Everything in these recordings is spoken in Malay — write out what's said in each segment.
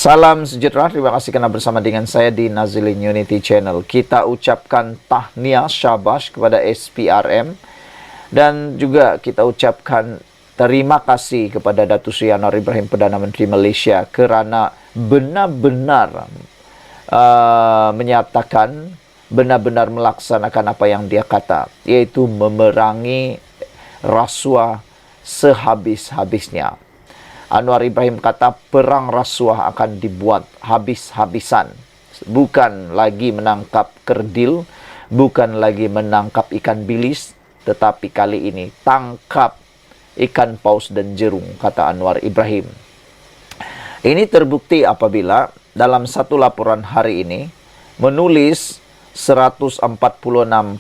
Salam sejahtera, terima kasih karena bersama dengan saya di Nazilin Unity Channel. Kita ucapkan tahniah syabas kepada SPRM dan juga kita ucapkan terima kasih kepada Datuk Seri Anwar Ibrahim, Perdana Menteri Malaysia, kerana benar-benar menyatakan, benar-benar melaksanakan apa yang dia kata, iaitu memerangi rasuah sehabis-habisnya. Anwar Ibrahim kata perang rasuah akan dibuat habis-habisan. Bukan lagi menangkap kerdil, bukan lagi menangkap ikan bilis, tetapi kali ini tangkap ikan paus dan jerung, kata Anwar Ibrahim. Ini terbukti apabila dalam satu laporan hari ini menulis 146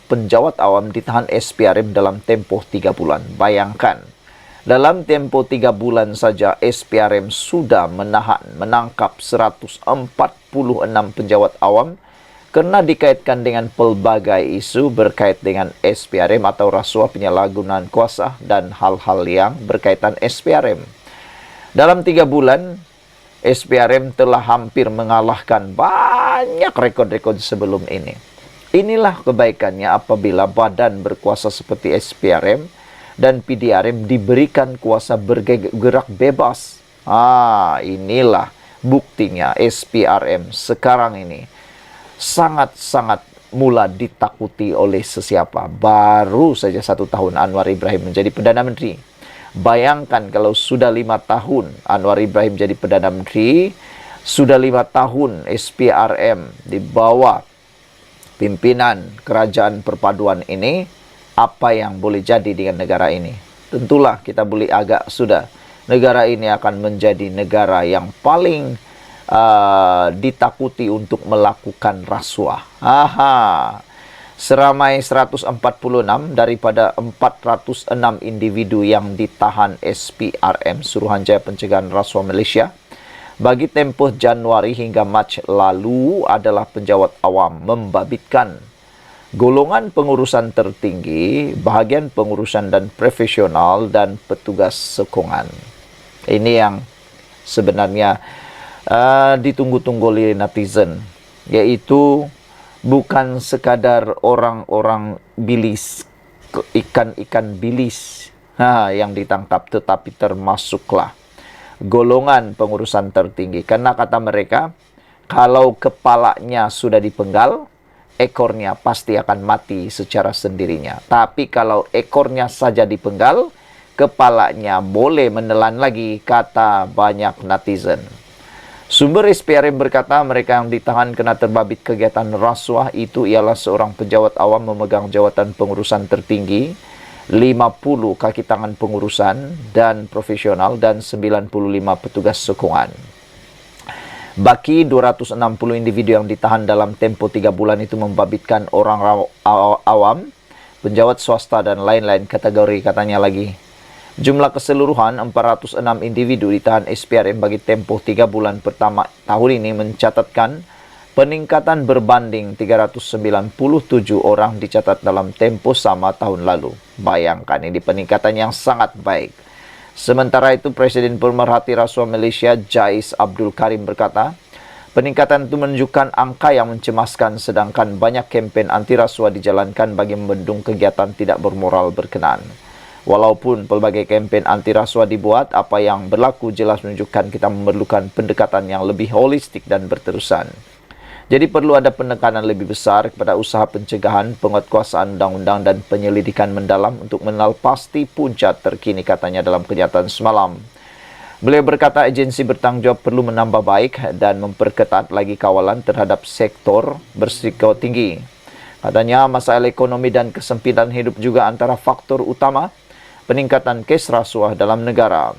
penjawat awam ditahan SPRM dalam tempoh 3 bulan. Bayangkan, dalam tempoh 3 bulan saja SPRM sudah menangkap 146 penjawat awam kerana dikaitkan dengan pelbagai isu berkait dengan SPRM atau rasuah, penyalahgunaan kuasa dan hal-hal yang berkaitan SPRM. Dalam 3 bulan, SPRM telah hampir mengalahkan banyak rekod-rekod sebelum ini. Inilah kebaikannya apabila badan berkuasa seperti SPRM dan PDRM diberikan kuasa bergerak bebas. Inilah buktinya SPRM sekarang ini sangat-sangat mula ditakuti oleh sesiapa. Baru saja 1 tahun Anwar Ibrahim menjadi Perdana Menteri. Bayangkan kalau sudah 5 tahun Anwar Ibrahim jadi Perdana Menteri, sudah 5 tahun SPRM di bawah pimpinan kerajaan perpaduan ini, apa yang boleh jadi dengan negara ini? Tentulah kita boleh agak sudah. Negara ini akan menjadi negara yang paling ditakuti untuk melakukan rasuah. Seramai 146 daripada 406 individu yang ditahan SPRM, Suruhanjaya Pencegahan Rasuah Malaysia, bagi tempoh Januari hingga Mac lalu adalah penjawat awam, membabitkan golongan pengurusan tertinggi, bahagian pengurusan dan profesional, dan petugas sokongan. Ini yang sebenarnya ditunggu-tunggu oleh netizen, iaitu bukan sekadar orang-orang bilis, ikan-ikan bilis yang ditangkap, tetapi termasuklah golongan pengurusan tertinggi. Karena kata mereka, kalau kepalanya sudah dipenggal, ekornya pasti akan mati secara sendirinya. Tapi kalau ekornya saja dipenggal, kepalanya boleh menelan lagi, kata banyak netizen. Sumber SPRM berkata mereka yang ditahan kena terbabit kegiatan rasuah itu ialah seorang penjawat awam memegang jawatan pengurusan tertinggi, 50 kaki tangan pengurusan dan profesional, dan 95 petugas sokongan. Baki 260 individu yang ditahan dalam tempoh 3 bulan itu membabitkan orang awam, penjawat swasta dan lain-lain kategori, katanya lagi. Jumlah keseluruhan 406 individu ditahan SPRM bagi tempoh 3 bulan pertama tahun ini mencatatkan peningkatan berbanding 397 orang dicatat dalam tempoh sama tahun lalu. Bayangkan, ini peningkatan yang sangat baik. Sementara itu, Presiden Pemerhati Rasuah Malaysia, Jais Abdul Karim berkata, peningkatan itu menunjukkan angka yang mencemaskan sedangkan banyak kempen anti rasuah dijalankan bagi membendung kegiatan tidak bermoral berkenaan. Walaupun pelbagai kempen anti rasuah dibuat, apa yang berlaku jelas menunjukkan kita memerlukan pendekatan yang lebih holistik dan berterusan. Jadi perlu ada penekanan lebih besar kepada usaha pencegahan, penguatkuasaan undang-undang dan penyelidikan mendalam untuk mengenal pasti puncak terkini, katanya dalam kenyataan semalam. Beliau berkata agensi bertanggungjawab perlu menambah baik dan memperketat lagi kawalan terhadap sektor berisiko tinggi. Katanya masalah ekonomi dan kesempitan hidup juga antara faktor utama peningkatan kes rasuah dalam negara.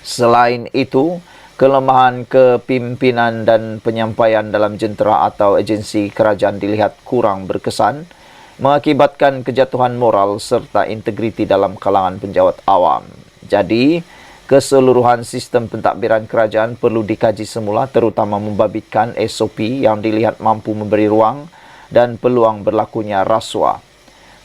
Selain itu, kelemahan kepimpinan dan penyampaian dalam jentera atau agensi kerajaan dilihat kurang berkesan, mengakibatkan kejatuhan moral serta integriti dalam kalangan penjawat awam. Jadi, keseluruhan sistem pentadbiran kerajaan perlu dikaji semula, terutama membabitkan SOP yang dilihat mampu memberi ruang dan peluang berlakunya rasuah.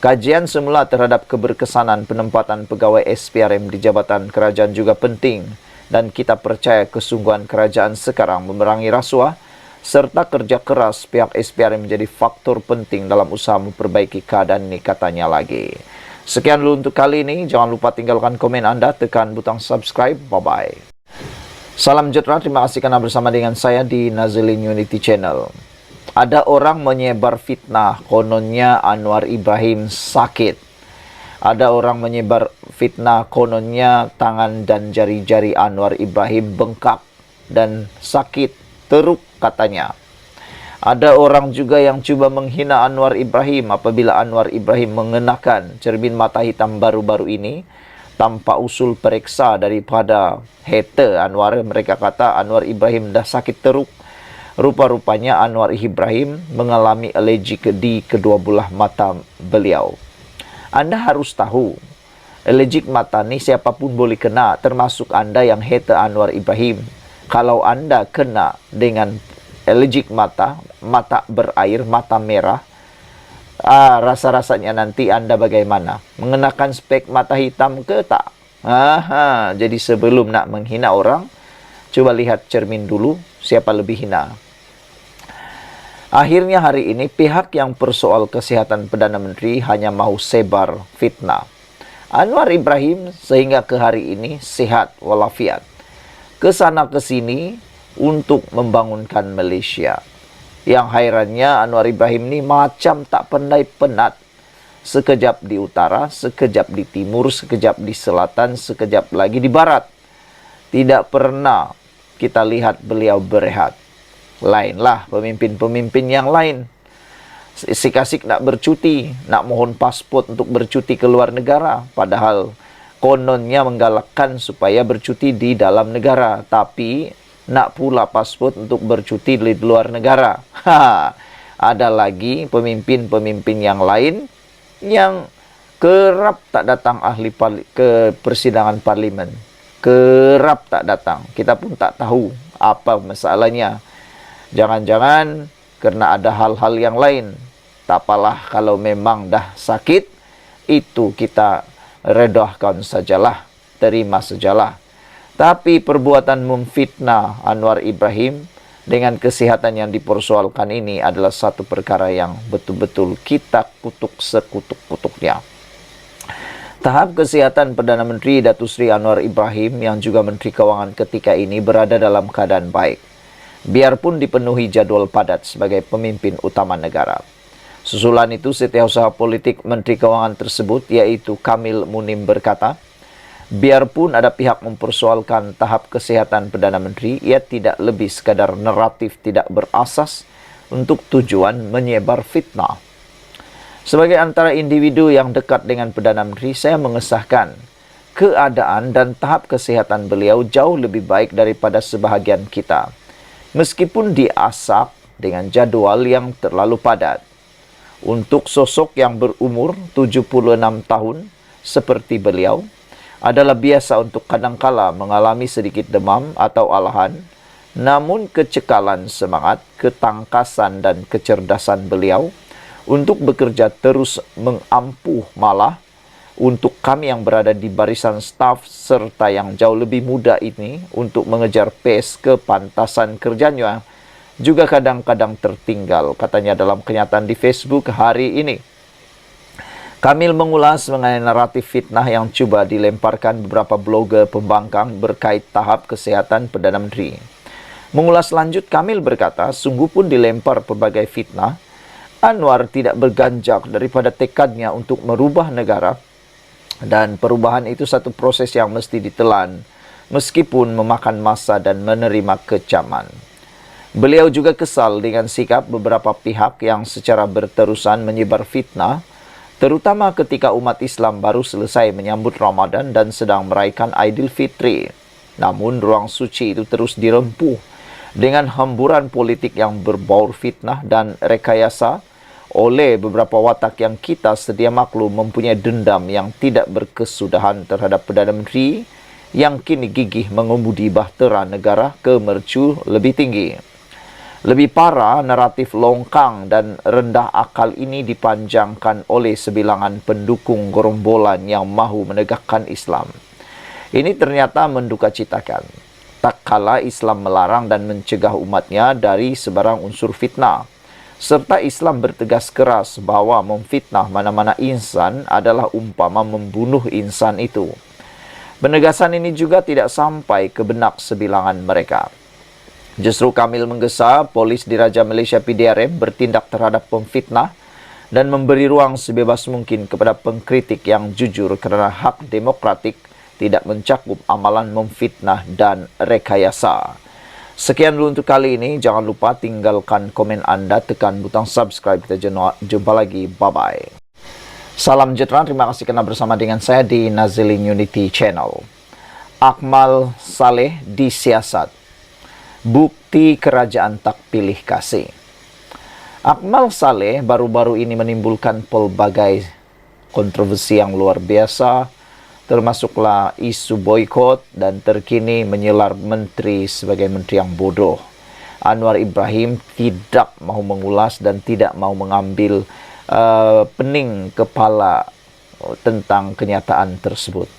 Kajian semula terhadap keberkesanan penempatan pegawai SPRM di jabatan kerajaan juga penting dan kita percaya kesungguhan kerajaan sekarang memerangi rasuah serta kerja keras pihak SPRM menjadi faktor penting dalam usaha memperbaiki keadaan ini, katanya lagi. Sekian dulu untuk kali ini. Jangan lupa tinggalkan komen Anda, tekan butang subscribe. Bye-bye. Salam sejahtera, terima kasih karena bersama dengan saya di Nazilin Unity Channel. Ada orang menyebar fitnah, kononnya Anwar Ibrahim sakit. Ada orang menyebar fitnah, kononnya tangan dan jari-jari Anwar Ibrahim bengkak dan sakit teruk, katanya. Ada orang juga yang cuba menghina Anwar Ibrahim apabila Anwar Ibrahim mengenakan cermin mata hitam baru-baru ini tanpa usul periksa daripada hater Anwar. Mereka kata Anwar Ibrahim dah sakit teruk. Rupa-rupanya Anwar Ibrahim mengalami alergi di kedua belah mata beliau. Anda harus tahu, alergi mata ni siapapun boleh kena, termasuk Anda yang hater Anwar Ibrahim. Kalau Anda kena dengan alergi mata berair, mata merah, rasa-rasanya nanti Anda bagaimana? Mengenakan spek mata hitam ke tak? Jadi sebelum nak menghina orang, coba lihat cermin dulu, siapa lebih hina. Akhirnya hari ini, pihak yang persoal kesihatan Perdana Menteri hanya mahu sebar fitnah Anwar Ibrahim sehingga ke hari ini sehat walafiat. Kesana ke sini untuk membangunkan Malaysia. Yang hairannya Anwar Ibrahim ni macam tak pandai penat. Sekejap di utara, sekejap di timur, sekejap di selatan, sekejap lagi di barat. Tidak pernah kita lihat beliau berehat. Lainlah pemimpin-pemimpin yang lain. Sikasik nak bercuti, nak mohon pasport untuk bercuti ke luar negara. Padahal kononnya menggalakkan supaya bercuti di dalam negara. Tapi nak pula pasport untuk bercuti di luar negara. Ada lagi pemimpin-pemimpin yang lain yang kerap tak datang ke persidangan parlimen. Kerap tak datang. Kita pun tak tahu apa masalahnya. Jangan-jangan kerana ada hal-hal yang lain. Tak apalah kalau memang dah sakit, itu kita redahkan sajalah, terima sajalah. Tapi perbuatan memfitnah Anwar Ibrahim dengan kesihatan yang dipersoalkan ini adalah satu perkara yang betul-betul kita kutuk sekutuk-kutuknya. Tahap kesihatan Perdana Menteri Datuk Seri Anwar Ibrahim yang juga Menteri Kewangan ketika ini berada dalam keadaan baik. Biarpun dipenuhi jadual padat sebagai pemimpin utama negara. Susulan itu, Setiausaha Politik Menteri Kewangan tersebut, iaitu Kamil Munim berkata, biarpun ada pihak mempersoalkan tahap kesihatan Perdana Menteri, ia tidak lebih sekadar naratif tidak berasas untuk tujuan menyebar fitnah. Sebagai antara individu yang dekat dengan Perdana Menteri, saya mengesahkan keadaan dan tahap kesihatan beliau jauh lebih baik daripada sebahagian kita. Meskipun diasak dengan jadual yang terlalu padat. Untuk sosok yang berumur 76 tahun seperti beliau, adalah biasa untuk kadangkala mengalami sedikit demam atau alahan, namun kecekalan semangat, ketangkasan dan kecerdasan beliau untuk bekerja terus mengampuh malah untuk kami yang berada di barisan staf serta yang jauh lebih muda ini untuk mengejar pace kepantasan kerjanya juga kadang-kadang tertinggal, katanya dalam kenyataan di Facebook hari ini. Kamil mengulas mengenai naratif fitnah yang cuba dilemparkan beberapa blogger pembangkang berkait tahap kesihatan Perdana Menteri. Mengulas lanjut, Kamil berkata, sungguh pun dilempar pelbagai fitnah, Anwar tidak berganjak daripada tekadnya untuk merubah negara. Dan perubahan itu satu proses yang mesti ditelan, meskipun memakan masa dan menerima kecaman. Beliau juga kesal dengan sikap beberapa pihak yang secara berterusan menyebar fitnah, terutama ketika umat Islam baru selesai menyambut Ramadan dan sedang meraihkan Aidilfitri. Namun, ruang suci itu terus dirempuh dengan hamburan politik yang berbaur fitnah dan rekayasa oleh beberapa watak yang kita sedia maklum mempunyai dendam yang tidak berkesudahan terhadap Perdana Menteri yang kini gigih mengemudi bahtera negara ke mercu lebih tinggi. Lebih parah, naratif longkang dan rendah akal ini dipanjangkan oleh sebilangan pendukung gerombolan yang mahu menegakkan Islam. Ini ternyata mendukacitakan. Tak kala Islam melarang dan mencegah umatnya dari sebarang unsur fitnah, serta Islam bertegas keras bahwa memfitnah mana-mana insan adalah umpama membunuh insan itu. Penegasan ini juga tidak sampai ke benak sebilangan mereka. Justru Kamil menggesa polis Diraja Malaysia PDRM bertindak terhadap pemfitnah dan memberi ruang sebebas mungkin kepada pengkritik yang jujur kerana hak demokratik tidak mencakup amalan memfitnah dan rekayasa. Sekian dulu untuk kali ini. Jangan lupa tinggalkan komen anda, tekan butang subscribe. Kita jumpa lagi. Bye-bye. Salam sejahtera. Terima kasih kerana bersama dengan saya di Nazilin Unity Channel. Akmal Saleh disiasat. Bukti kerajaan tak pilih kasih. Akmal Saleh baru-baru ini menimbulkan pelbagai kontroversi yang luar biasa, termasuklah isu boikot dan terkini menyelar menteri sebagai menteri yang bodoh. Anwar Ibrahim tidak mahu mengulas dan tidak mahu mengambil pening kepala tentang kenyataan tersebut.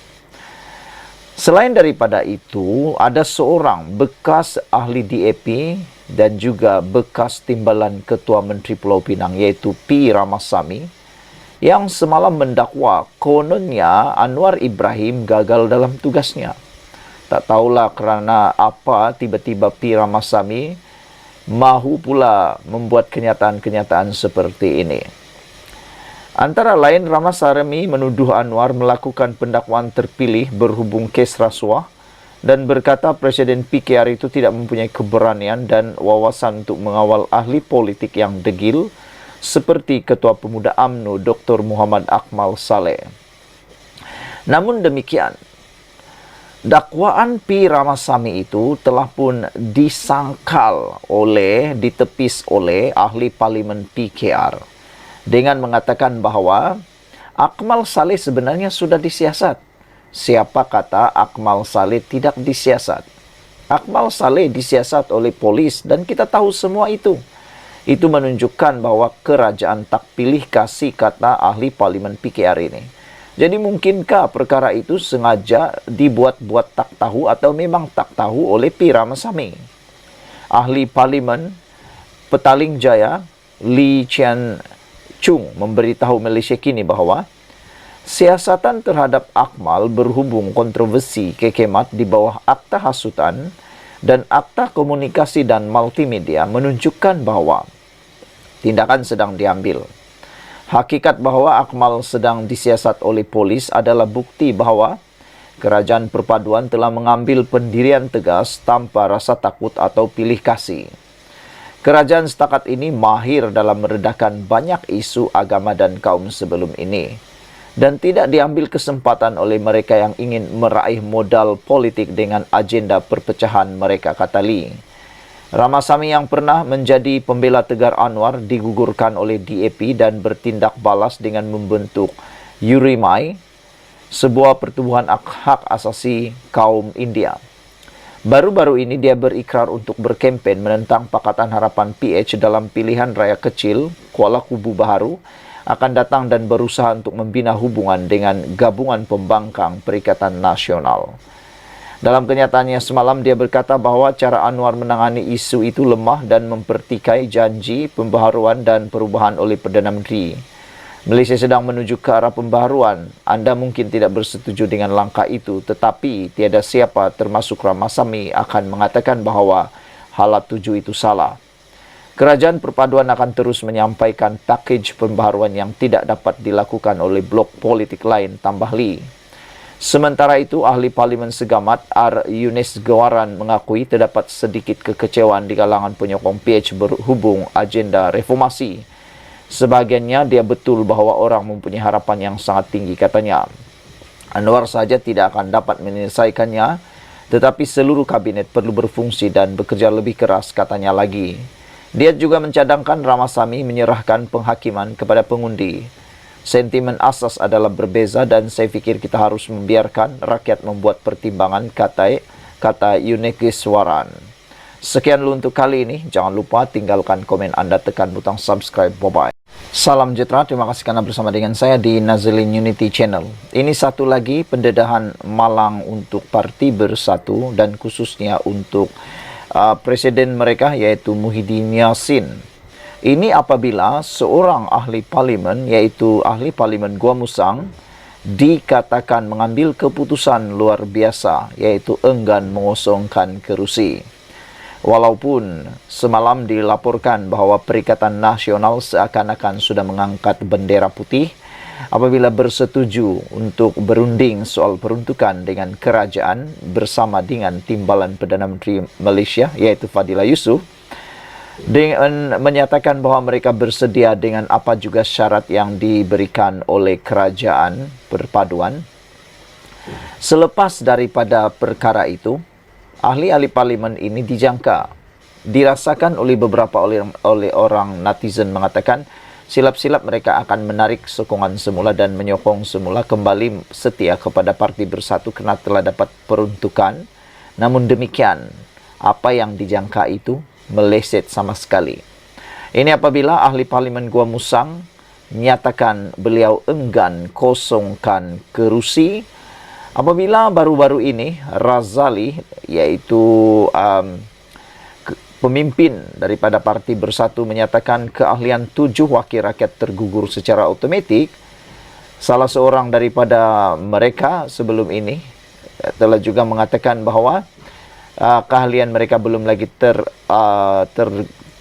Selain daripada itu, ada seorang bekas ahli DAP dan juga bekas timbalan Ketua Menteri Pulau Pinang iaitu P. Ramasamy yang semalam mendakwa kononnya Anwar Ibrahim gagal dalam tugasnya. Tak tahulah kerana apa tiba-tiba P. Ramasamy mahu pula membuat kenyataan-kenyataan seperti ini. Antara lain, Ramasamy menuduh Anwar melakukan pendakwaan terpilih berhubung kes rasuah dan berkata Presiden PKR itu tidak mempunyai keberanian dan wawasan untuk mengawal ahli politik yang degil seperti Ketua Pemuda UMNO Dr. Muhammad Akmal Saleh. Namun demikian, dakwaan P. Ramasamy itu telah pun ditepis oleh ahli parlimen PKR dengan mengatakan bahawa Akmal Saleh sebenarnya sudah disiasat. Siapa kata Akmal Saleh tidak disiasat? Akmal Saleh disiasat oleh polis dan kita tahu semua itu. Itu menunjukkan bahawa kerajaan tak pilih kasih, kata ahli parlimen PKR ini. Jadi mungkinkah perkara itu sengaja dibuat-buat tak tahu atau memang tak tahu oleh P. Ramasamy? Ahli parlimen Petaling Jaya Lee Chian Chung memberitahu Malaysia Kini bahawa siasatan terhadap Akmal berhubung kontroversi kekemat di bawah Akta Hasutan dan Akta Komunikasi dan Multimedia menunjukkan bahawa tindakan sedang diambil. Hakikat bahawa Akmal sedang disiasat oleh polis adalah bukti bahawa Kerajaan Perpaduan telah mengambil pendirian tegas tanpa rasa takut atau pilih kasih. Kerajaan setakat ini mahir dalam meredahkan banyak isu agama dan kaum sebelum ini dan tidak diambil kesempatan oleh mereka yang ingin meraih modal politik dengan agenda perpecahan mereka, kata Lee. Ramasamy yang pernah menjadi pembela tegar Anwar digugurkan oleh DAP dan bertindak balas dengan membentuk URIMAI, sebuah pertubuhan hak asasi kaum India. Baru-baru ini dia berikrar untuk berkempen menentang Pakatan Harapan PH dalam pilihan raya kecil Kuala Kubu Baharu akan datang dan berusaha untuk membina hubungan dengan Gabungan Pembangkang Perikatan Nasional. Dalam kenyataannya semalam, dia berkata bahawa cara Anwar menangani isu itu lemah dan mempertikai janji pembaharuan dan perubahan oleh Perdana Menteri. Malaysia sedang menuju ke arah pembaharuan. Anda mungkin tidak bersetuju dengan langkah itu, tetapi tiada siapa termasuk Ramasamy akan mengatakan bahawa halat tuju itu salah. Kerajaan Perpaduan akan terus menyampaikan pakej pembaharuan yang tidak dapat dilakukan oleh blok politik lain, tambah Lee. Sementara itu, ahli parlimen Segamat R. Yunis Gawaran mengakui terdapat sedikit kekecewaan di kalangan penyokong PH berhubung agenda reformasi. Sebahagiannya dia betul bahawa orang mempunyai harapan yang sangat tinggi, katanya. Anwar saja tidak akan dapat menyelesaikannya, tetapi seluruh kabinet perlu berfungsi dan bekerja lebih keras, katanya lagi. Dia juga mencadangkan Ramasamy menyerahkan penghakiman kepada pengundi. Sentimen asas adalah berbeza dan saya fikir kita harus membiarkan rakyat membuat pertimbangan, kata Yunikiswaran. Sekian dulu untuk kali ini. Jangan lupa tinggalkan komen anda, tekan butang subscribe. Bye-bye. Salam sejahtera, terima kasih karena bersama dengan saya di Nazilin Unity Channel. Ini satu lagi pendedahan malang untuk Parti Bersatu dan khususnya untuk presiden mereka yaitu Muhyiddin Yassin. Ini apabila seorang ahli parlimen yaitu ahli parlimen Gua Musang dikatakan mengambil keputusan luar biasa yaitu enggan mengosongkan kerusi. Walaupun semalam dilaporkan bahawa Perikatan Nasional seakan-akan sudah mengangkat bendera putih apabila bersetuju untuk berunding soal peruntukan dengan kerajaan bersama dengan Timbalan Perdana Menteri Malaysia iaitu Fadillah Yusof dengan menyatakan bahawa mereka bersedia dengan apa juga syarat yang diberikan oleh kerajaan perpaduan. Selepas daripada perkara itu, ahli-ahli parlimen ini dijangka, dirasakan oleh beberapa oleh orang netizen mengatakan silap-silap mereka akan menarik sokongan semula dan menyokong semula kembali setia kepada Parti Bersatu kerana telah dapat peruntukan. Namun demikian, apa yang dijangka itu meleset sama sekali. Ini apabila ahli parlimen Gua Musang menyatakan beliau enggan kosongkan kerusi. Apabila baru-baru ini Razali iaitu pemimpin daripada Parti Bersatu menyatakan keahlian 7 wakil rakyat tergugur secara automatik, salah seorang daripada mereka sebelum ini telah juga mengatakan bahawa keahlian mereka belum lagi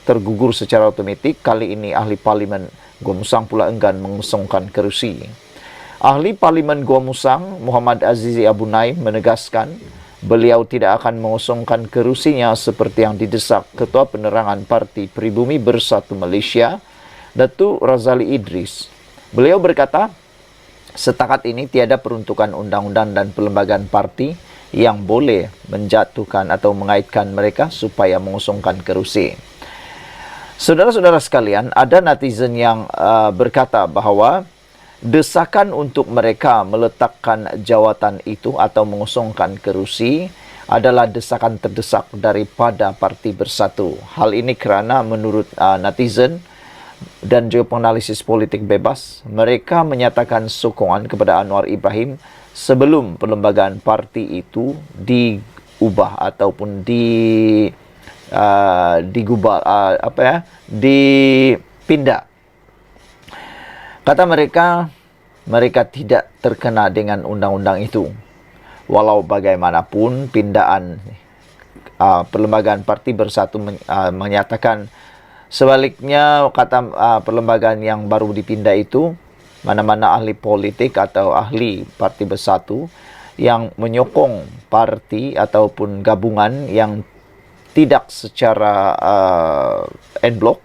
tergugur secara automatik. Kali ini ahli parlimen Gua Musang pula enggan mengosongkan kerusi. Ahli Parlimen Gua Musang, Muhammad Azizi Abu Naim menegaskan beliau tidak akan mengosongkan kerusinya seperti yang didesak Ketua Penerangan Parti Pribumi Bersatu Malaysia, Datuk Razali Idris. Beliau berkata, setakat ini tiada peruntukan undang-undang dan perlembagaan parti yang boleh menjatuhkan atau mengaitkan mereka supaya mengosongkan kerusi. Saudara-saudara sekalian, ada netizen yang berkata bahawa desakan untuk mereka meletakkan jawatan itu atau mengosongkan kerusi adalah desakan terdesak daripada Parti Bersatu. Hal ini kerana menurut netizen dan juga penganalisis politik bebas, mereka menyatakan sokongan kepada Anwar Ibrahim sebelum perlembagaan parti itu diubah ataupun dipindah. Kata mereka, mereka tidak terkena dengan undang-undang itu. Walau bagaimanapun, pindaan perlembagaan Parti Bersatu menyatakan sebaliknya, kata perlembagaan yang baru dipindah itu, mana-mana ahli politik atau ahli Parti Bersatu yang menyokong parti ataupun gabungan yang tidak secara en bloc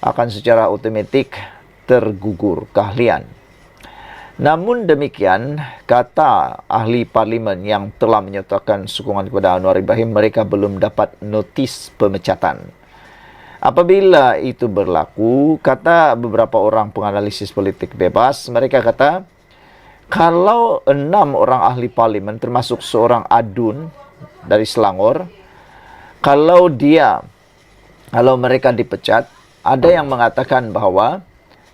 akan secara automatik tergugur keahlian. Namun demikian, kata ahli parlimen yang telah menyatakan sokongan kepada Anwar Ibrahim, mereka belum dapat notis pemecatan. Apabila itu berlaku, kata beberapa orang penganalisis politik bebas, mereka kata, kalau 6 orang ahli parlimen termasuk seorang adun dari Selangor, kalau mereka dipecat, ada yang mengatakan bahawa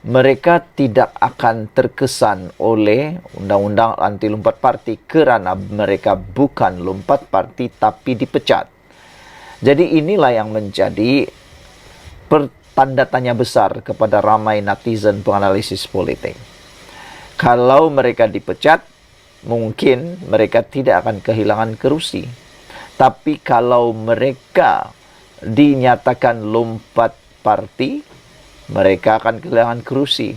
mereka tidak akan terkesan oleh undang-undang anti lompat parti kerana mereka bukan lompat parti tapi dipecat. Jadi inilah yang menjadi tanda tanya besar kepada ramai netizen penganalisis politik. Kalau mereka dipecat, mungkin mereka tidak akan kehilangan kerusi. Tapi kalau mereka dinyatakan lompat parti, mereka akan kehilangan kerusi.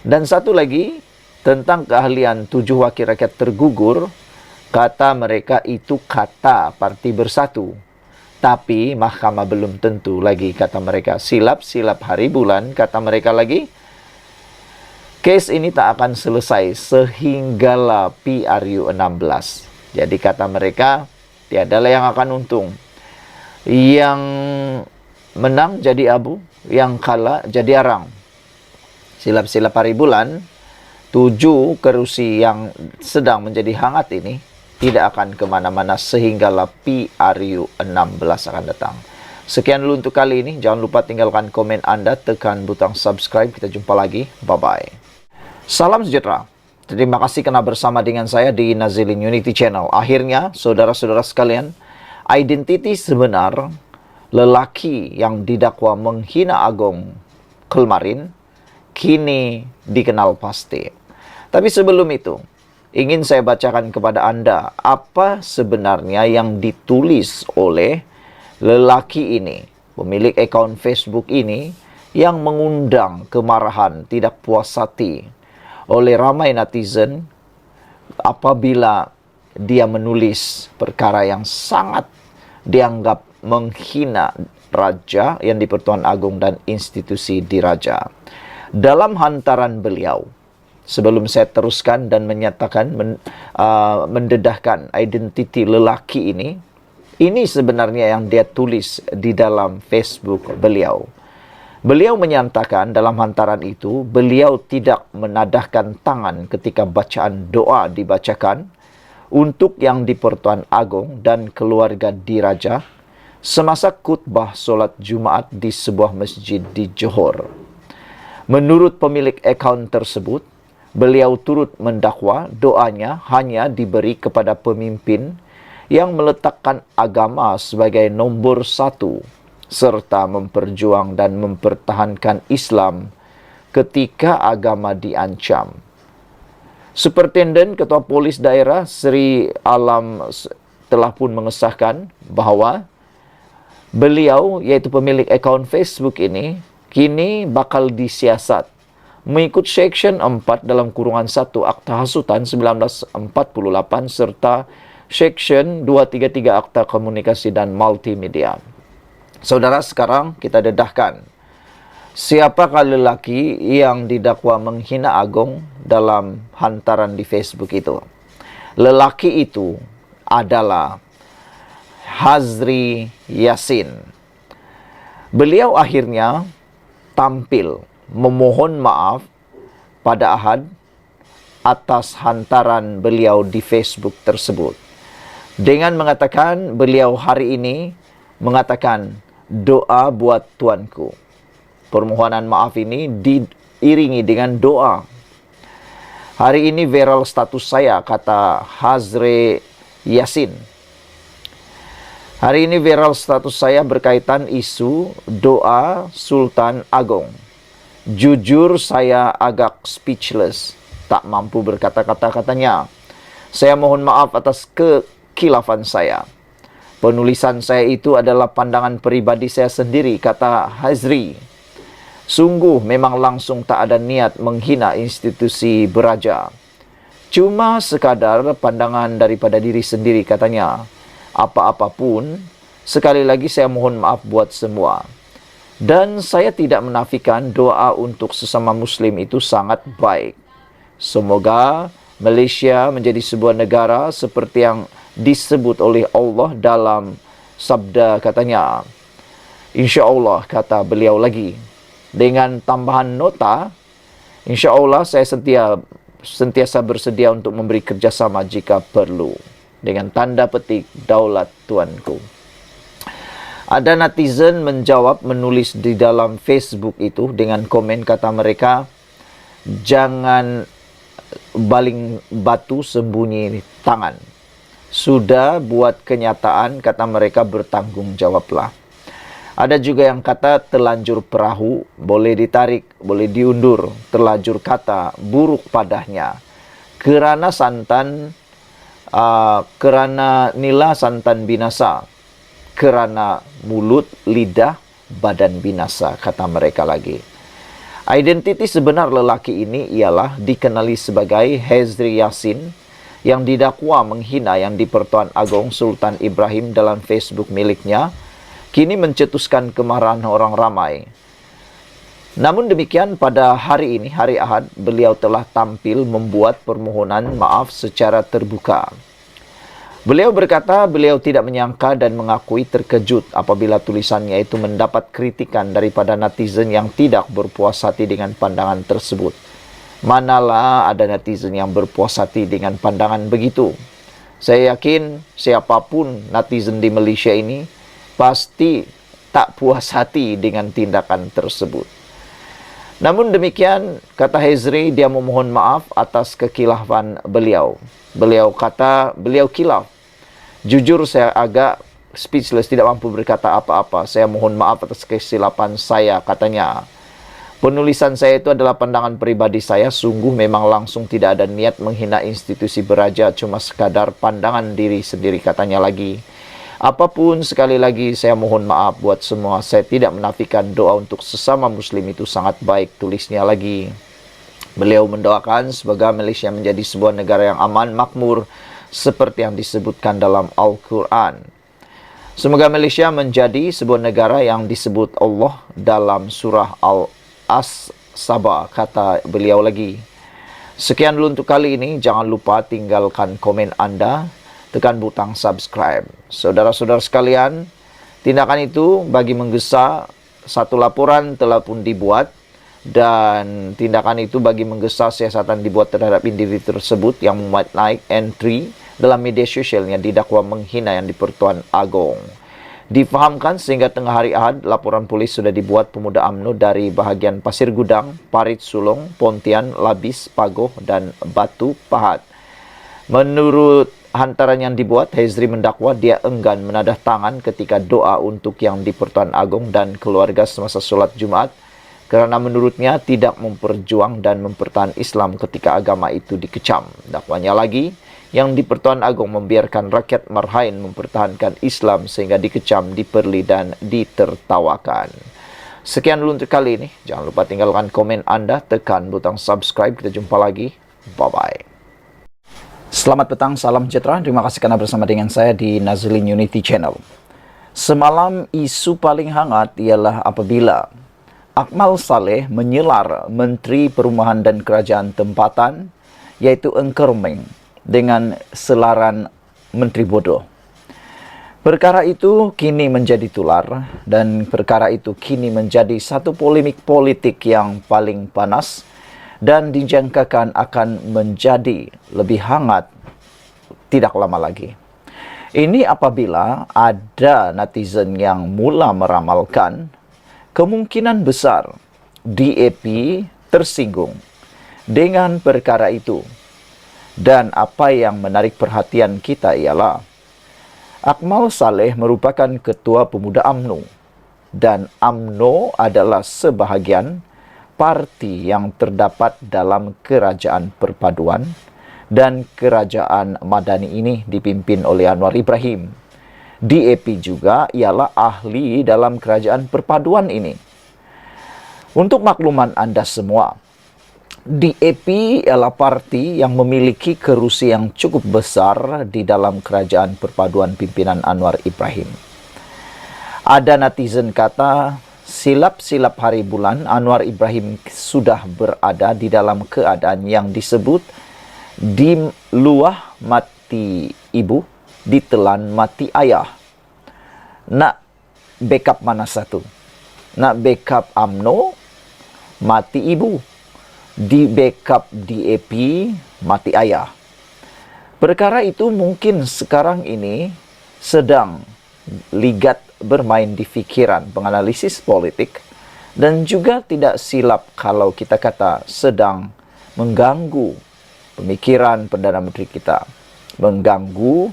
Dan satu lagi, tentang keahlian 7 wakil rakyat tergugur, kata mereka itu kata Parti Bersatu. Tapi mahkamah belum tentu lagi, kata mereka. Silap-silap hari bulan, kata mereka lagi. Kes ini tak akan selesai sehinggalah PRU 16. Jadi kata mereka, tiadalah yang akan untung. Yang menang jadi abu, yang kalah jadi arang. Silap-silap hari bulan, 7 kerusi yang sedang menjadi hangat ini tidak akan kemana-mana sehinggalah PRU 16 akan datang. Sekian dulu untuk kali ini. Jangan lupa tinggalkan komen Anda, tekan butang subscribe. Kita jumpa lagi. Bye-bye. Salam sejahtera. Terima kasih karena bersama dengan saya di Nazilin Unity Channel. Akhirnya, saudara-saudara sekalian, identiti sebenar lelaki yang didakwa menghina agung kemarin kini dikenal pasti. Tapi sebelum itu, ingin saya bacakan kepada Anda apa sebenarnya yang ditulis oleh lelaki ini, pemilik akun Facebook ini, yang mengundang kemarahan tidak puas hati oleh ramai netizen apabila dia menulis perkara yang sangat dianggap menghina raja yang di-Pertuan Agong dan institusi diraja. Dalam hantaran beliau, sebelum saya teruskan dan menyatakan mendedahkan identiti lelaki ini sebenarnya yang dia tulis di dalam Facebook beliau. Beliau menyatakan dalam hantaran itu, beliau tidak menadahkan tangan ketika bacaan doa dibacakan untuk yang di-Pertuan Agong dan keluarga diraja semasa khutbah solat Jumaat di sebuah masjid di Johor. Menurut pemilik akaun tersebut, beliau turut mendakwa doanya hanya diberi kepada pemimpin yang meletakkan agama sebagai nombor satu, serta memperjuang dan mempertahankan Islam ketika agama diancam. Superintenden Ketua Polis Daerah Sri Alam telah pun mengesahkan bahawa beliau, yaitu pemilik akaun Facebook ini, kini bakal disiasat mengikut Seksyen 4 dalam kurungan 1 Akta Hasutan 1948 serta Seksyen 233 Akta Komunikasi dan Multimedia. Saudara, sekarang kita dedahkan siapakah lelaki yang didakwa menghina agung dalam hantaran di Facebook itu. Lelaki itu adalah Hazri Yassin. Beliau akhirnya tampil memohon maaf pada Ahad atas hantaran beliau di Facebook tersebut, dengan mengatakan beliau hari ini mengatakan doa buat tuanku. Permohonan maaf ini diiringi dengan doa. Hari ini viral status saya, kata Hazri Yassin. Hari ini viral status saya berkaitan isu doa Sultan Agong. Jujur saya agak speechless, tak mampu berkata-kata katanya. Saya mohon maaf atas kekilafan saya. Penulisan saya itu adalah pandangan pribadi saya sendiri, kata Hazri. Sungguh memang langsung tak ada niat menghina institusi beraja. Cuma sekadar pandangan daripada diri sendiri, katanya. Apa-apapun, sekali lagi saya mohon maaf buat semua. Dan saya tidak menafikan doa untuk sesama Muslim itu sangat baik. Semoga Malaysia menjadi sebuah negara seperti yang disebut oleh Allah dalam sabda katanya. Insya Allah, kata beliau lagi. Dengan tambahan nota, insya Allah saya sentiasa bersedia untuk memberi kerjasama jika perlu. Dengan tanda petik, daulat tuanku. Ada netizen menjawab, menulis di dalam Facebook itu dengan komen, kata mereka, jangan baling batu sembunyi tangan. Sudah buat kenyataan, kata mereka, bertanggung jawablah. Ada juga yang kata terlanjur perahu, boleh ditarik, boleh diundur. Terlanjur kata, buruk padahnya. Kerana nila santan binasa, kerana mulut, lidah, badan binasa, kata mereka lagi. Identiti sebenar lelaki ini ialah dikenali sebagai Hazri Yassin yang didakwa menghina yang di-Pertuan Agong Sultan Ibrahim dalam Facebook miliknya, kini mencetuskan kemarahan orang ramai. Namun demikian, pada hari ini, hari Ahad, beliau telah tampil membuat permohonan maaf secara terbuka. Beliau berkata beliau tidak menyangka dan mengakui terkejut apabila tulisannya itu mendapat kritikan daripada netizen yang tidak berpuas hati dengan pandangan tersebut. Manalah ada netizen yang berpuas hati dengan pandangan begitu. Saya yakin siapapun netizen di Malaysia ini pasti tak puas hati dengan tindakan tersebut. Namun demikian, kata Hezri, dia memohon maaf atas kekilafan beliau. Beliau kata, beliau kilaf. Jujur saya agak speechless, tidak mampu berkata apa-apa. Saya mohon maaf atas kesilapan saya, katanya. Penulisan saya itu adalah pandangan pribadi saya, sungguh memang langsung tidak ada niat menghina institusi beraja, cuma sekadar pandangan diri sendiri, katanya lagi. Apapun, sekali lagi saya mohon maaf buat semua, saya tidak menafikan doa untuk sesama muslim itu sangat baik, tulisnya lagi. Beliau mendoakan semoga Malaysia menjadi sebuah negara yang aman, makmur, seperti yang disebutkan dalam Al-Quran. Semoga Malaysia menjadi sebuah negara yang disebut Allah dalam surah Al-As-Saba, kata beliau lagi. Sekian dulu untuk kali ini. Jangan lupa tinggalkan komen Anda, tekan butang subscribe. Saudara-saudara sekalian, tindakan itu bagi menggesa, satu laporan telah pun dibuat, dan tindakan itu bagi menggesa siasatan dibuat terhadap individu tersebut yang memuat naik entry dalam media sosialnya didakwa menghina Yang di-Pertuan Agong. Difahamkan sehingga tengah hari Ahad, laporan polis sudah dibuat pemuda UMNO dari bahagian Pasir Gudang, Parit Sulong, Pontian, Labis, Pagoh, dan Batu Pahat. Menurut hantaran yang dibuat, Hezri mendakwa dia enggan menadah tangan ketika doa untuk Yang di-Pertuan Agong dan keluarga semasa solat Jumat, kerana menurutnya tidak memperjuang dan mempertahan Islam ketika agama itu dikecam. Dakwanya lagi, Yang di-Pertuan Agong membiarkan rakyat Marhain mempertahankan Islam sehingga dikecam, diperli, dan ditertawakan. Sekian dulu untuk kali ini. Jangan lupa tinggalkan komen Anda, tekan butang subscribe. Kita jumpa lagi. Bye-bye. Selamat petang, salam sejahtera. Terima kasih karena bersama dengan saya di Nazlin Unity Channel. Semalam isu paling hangat ialah apabila Akmal Saleh menyelar Menteri Perumahan dan Kerajaan Tempatan, iaitu Engkermeng, dengan selaran Menteri Bodoh. Perkara itu kini menjadi tular, dan perkara itu kini menjadi satu polemik politik yang paling panas dan dijangkakan akan menjadi lebih hangat tidak lama lagi. Ini apabila ada netizen yang mula meramalkan kemungkinan besar DAP tersinggung dengan perkara itu. Dan apa yang menarik perhatian kita ialah Akmal Saleh merupakan ketua pemuda UMNO, dan UMNO adalah sebahagian parti yang terdapat dalam Kerajaan Perpaduan, dan Kerajaan Madani ini dipimpin oleh Anwar Ibrahim. DAP juga ialah ahli dalam Kerajaan Perpaduan ini. Untuk makluman Anda semua, DAP ialah parti yang memiliki kerusi yang cukup besar di dalam Kerajaan Perpaduan pimpinan Anwar Ibrahim. Ada netizen kata, silap-silap hari bulan Anwar Ibrahim sudah berada di dalam keadaan yang disebut di luah mati ibu, ditelan mati ayah. Nak backup mana satu? Nak backup UMNO, mati ibu. Di backup DAP, mati ayah. Perkara itu mungkin sekarang ini sedang ligat bermain di fikiran penganalisis politik, dan juga tidak silap kalau kita kata sedang mengganggu pemikiran Perdana Menteri kita. Mengganggu,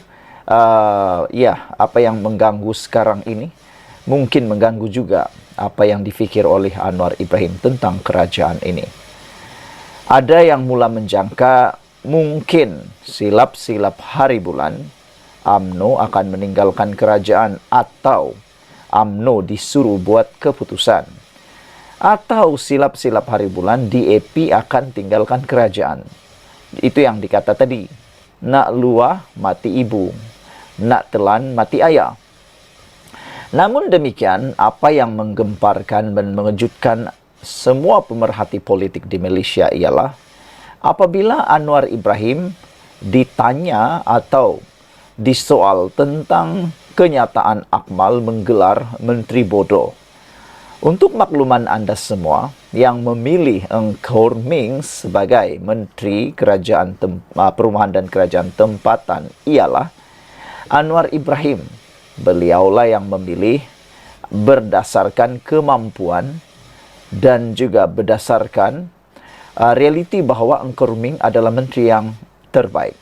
apa yang mengganggu sekarang ini, mungkin mengganggu juga apa yang difikir oleh Anwar Ibrahim tentang kerajaan ini. Ada yang mula menjangka mungkin silap-silap hari bulan UMNO akan meninggalkan kerajaan, atau UMNO disuruh buat keputusan. Atau silap-silap hari bulan DAP akan tinggalkan kerajaan. Itu yang dikata tadi. Nak luah mati ibu, nak telan mati ayah. Namun demikian, apa yang menggemparkan dan mengejutkan semua pemerhati politik di Malaysia ialah apabila Anwar Ibrahim ditanya atau disoal tentang kenyataan Akmal menggelar Menteri Bodoh. Untuk makluman Anda semua yang memilih Engkermeng sebagai Menteri Kerajaan Perumahan dan Kerajaan Tempatan ialah Anwar Ibrahim. Beliaulah yang memilih berdasarkan kemampuan dan juga berdasarkan realiti bahawa Engku Ruming adalah menteri yang terbaik.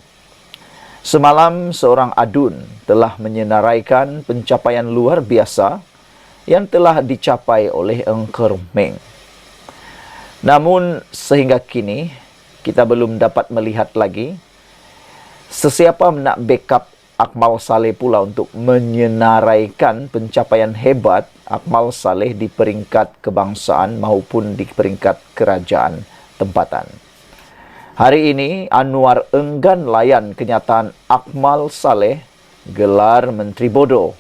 Semalam seorang adun telah menyenaraikan pencapaian luar biasa yang telah dicapai oleh Engku Ruming. Namun sehingga kini kita belum dapat melihat lagi sesiapa nak backup Akmal Saleh pula untuk menyenaraikan pencapaian hebat Akmal Saleh di peringkat kebangsaan maupun di peringkat kerajaan tempatan. Hari ini Anwar enggan layan kenyataan Akmal Saleh gelar Menteri Bodoh.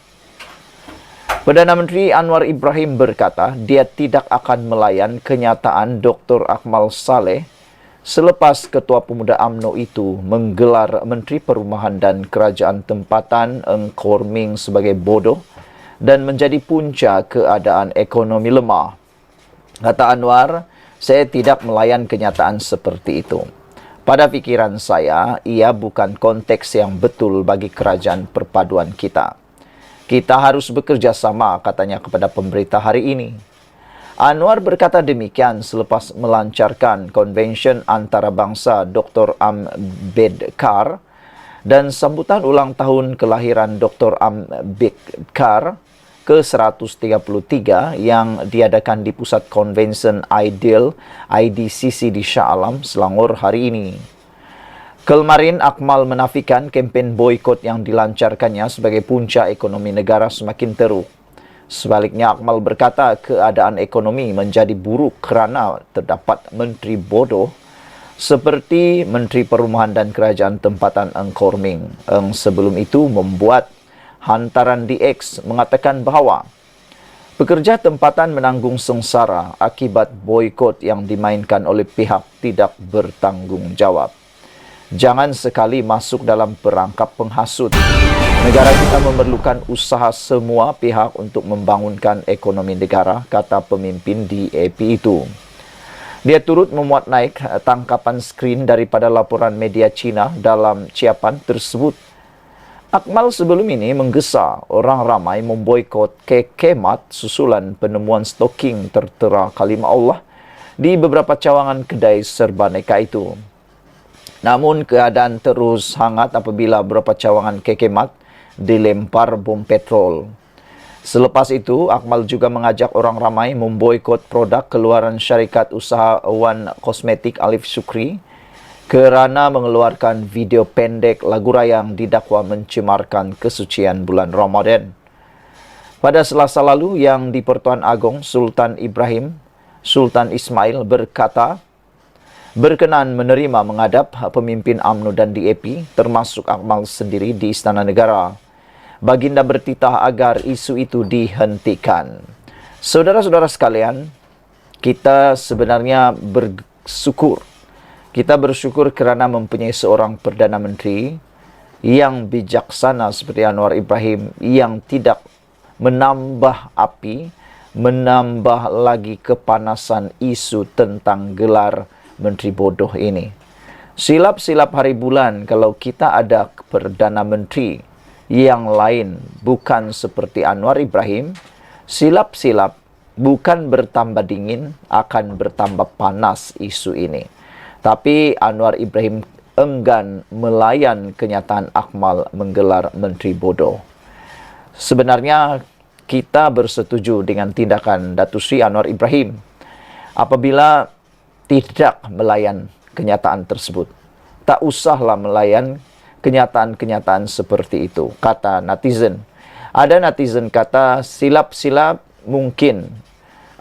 Perdana Menteri Anwar Ibrahim berkata dia tidak akan melayan kenyataan Dr. Akmal Saleh selepas Ketua Pemuda UMNO itu menggelar Menteri Perumahan dan Kerajaan Tempatan Engku Ruming sebagai bodoh dan menjadi punca keadaan ekonomi lemah. Kata Anwar, saya tidak melayan kenyataan seperti itu. Pada fikiran saya, ia bukan konteks yang betul bagi kerajaan perpaduan kita. Kita harus bekerja sama, katanya kepada pemberita hari ini. Anwar berkata demikian selepas melancarkan konvensyen antarabangsa Dr. Ambedkar dan sambutan ulang tahun kelahiran Dr. Ambedkar ke-133 yang diadakan di Pusat Konvensyen Ideal IDCC di Shah Alam, Selangor hari ini. Kemarin Akmal menafikan kempen boikot yang dilancarkannya sebagai punca ekonomi negara semakin teruk. Sebaliknya, Akmal berkata keadaan ekonomi menjadi buruk kerana terdapat menteri bodoh seperti Menteri Perumahan dan Kerajaan Tempatan Engku Ruming. Sebelum itu membuat hantaran di X mengatakan bahawa pekerja tempatan menanggung sengsara akibat boikot yang dimainkan oleh pihak tidak bertanggungjawab. Jangan sekali masuk dalam perangkap penghasut. Negara kita memerlukan usaha semua pihak untuk membangunkan ekonomi negara, kata pemimpin DAP itu. Dia turut memuat naik tangkapan skrin daripada laporan media Cina dalam ciapan tersebut. Akmal sebelum ini menggesa orang ramai memboikot kekemat susulan penemuan stoking tertera kalimah Allah di beberapa cawangan kedai serba neka itu. Namun keadaan terus hangat apabila beberapa cawangan kekemat dilempar bom petrol. Selepas itu, Akmal juga mengajak orang ramai memboikot produk keluaran syarikat usahawan kosmetik Alif Sukri kerana mengeluarkan video pendek lagu raya yang didakwa mencemarkan kesucian bulan Ramadan. Pada Selasa lalu, yang di-Pertuan Agong Sultan Ismail berkata berkenan menerima menghadap pemimpin UMNO dan DAP termasuk Akmal sendiri di Istana Negara. Baginda bertitah agar isu itu dihentikan. Saudara-saudara sekalian, kita sebenarnya bersyukur. Kita bersyukur kerana mempunyai seorang Perdana Menteri yang bijaksana seperti Anwar Ibrahim yang tidak menambah api, menambah lagi kepanasan isu tentang gelar Menteri bodoh ini. Silap-silap hari bulan kalau kita ada Perdana Menteri yang lain bukan seperti Anwar Ibrahim, silap-silap bukan bertambah dingin, akan bertambah panas isu ini. Tapi Anwar Ibrahim enggan melayan kenyataan Akmal menggelar Menteri bodoh. Sebenarnya kita bersetuju dengan tindakan Datuk Seri Anwar Ibrahim apabila tidak melayan kenyataan tersebut. Tak usahlah melayan kenyataan-kenyataan seperti itu, kata netizen. Ada netizen kata silap-silap mungkin.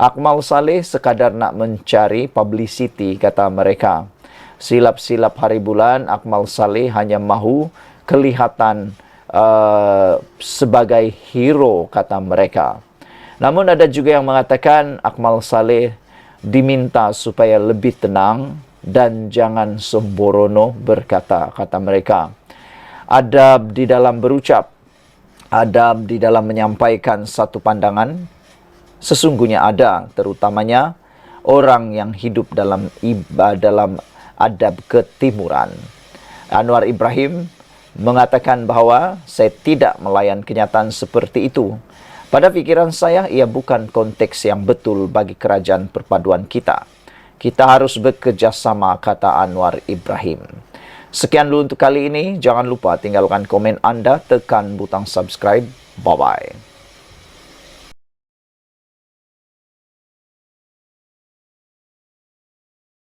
Akmal Saleh sekadar nak mencari publicity, kata mereka. Silap-silap hari bulan, Akmal Saleh hanya mahu kelihatan sebagai hero, kata mereka. Namun ada juga yang mengatakan Akmal Saleh diminta supaya lebih tenang dan jangan sembrono berkata, kata mereka. Adab di dalam berucap, adab di dalam menyampaikan satu pandangan, sesungguhnya ada, terutamanya orang yang hidup dalam adab ketimuran. Anwar Ibrahim mengatakan bahawa saya tidak melayan kenyataan seperti itu. Pada pikiran saya, ia bukan konteks yang betul bagi kerajaan perpaduan kita. Kita harus bekerjasama, kata Anwar Ibrahim. Sekian dulu untuk kali ini. Jangan lupa tinggalkan komen Anda, tekan butang subscribe. Bye-bye.